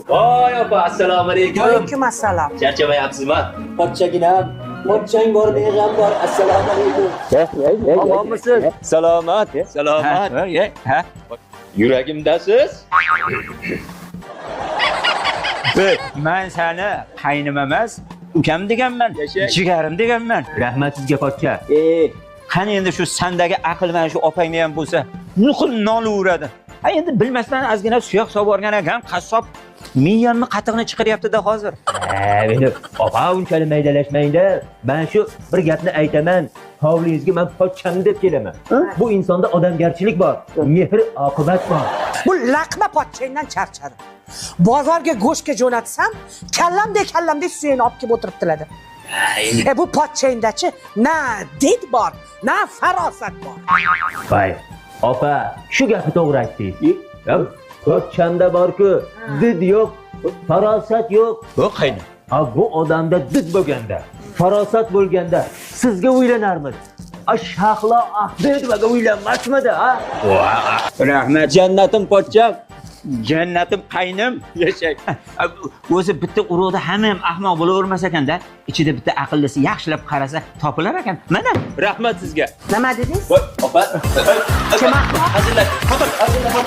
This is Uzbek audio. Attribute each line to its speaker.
Speaker 1: Voy opa, assalomu alaykum.
Speaker 2: Alaykum assalom.
Speaker 1: Charchamayapsizmi?
Speaker 3: Pochchaginam, pochchang bor, beg'am bor. Assalomu alaykum.
Speaker 1: Omonmisiz? Salomat, salomat.
Speaker 4: Ha?
Speaker 1: Yuragimdasiz?
Speaker 4: Men seni qaynim emas, ukam deganman,
Speaker 1: Yashang.
Speaker 4: jigarim deganman. Rahmat sizga pochcha. Qani endi shu sandagi aql mana shu opangni ham bo'lsa, nuqul nolaveradi. Ha endi bilmasdan ozgina suyoq solib borgan ekan, qassob miyamni qatiqni chiqaryapti-da hozir.
Speaker 5: Endi opa unchalik maydalashmangda. Men shu bir gapni aytaman. Hovlingizga men pochcham deb kelaman. Bu insonda odamgarchilik bor, mehr oqibat bor.
Speaker 2: Bu laqma pochchangdan charchadim. Bozorga go'shtga jo'natsam, kallamdek suyini olib kelib o'tiribdilar. Bu pochchangdachi na did bor, na farosat bor.
Speaker 5: Voy, opa, shu gapni to'g'ri aytdingiz. Pochchamda bor-ku, did yo'q, farosat yo'q.
Speaker 4: Bu qayni?
Speaker 5: Ha bu odamda did bo'lganda, farosat bo'lganda sizga uylanarmidi? Shahlo Ahmedovga uylanmasmidi, ha?
Speaker 4: Rahmat.
Speaker 3: Jannatim pochcham.
Speaker 4: Jannatim qaynim.
Speaker 1: Yashang.
Speaker 4: O'zi bitta urug'da hamma ham ahmoq bo'lavermas ekanda, ichida bitta aqllisi yaxshilab qarasa topilar ekan. Mana
Speaker 1: Rahmat sizga.
Speaker 2: Nima dedingiz?
Speaker 1: Voy opa.
Speaker 2: Kim ahmoq?
Speaker 1: Hazillar.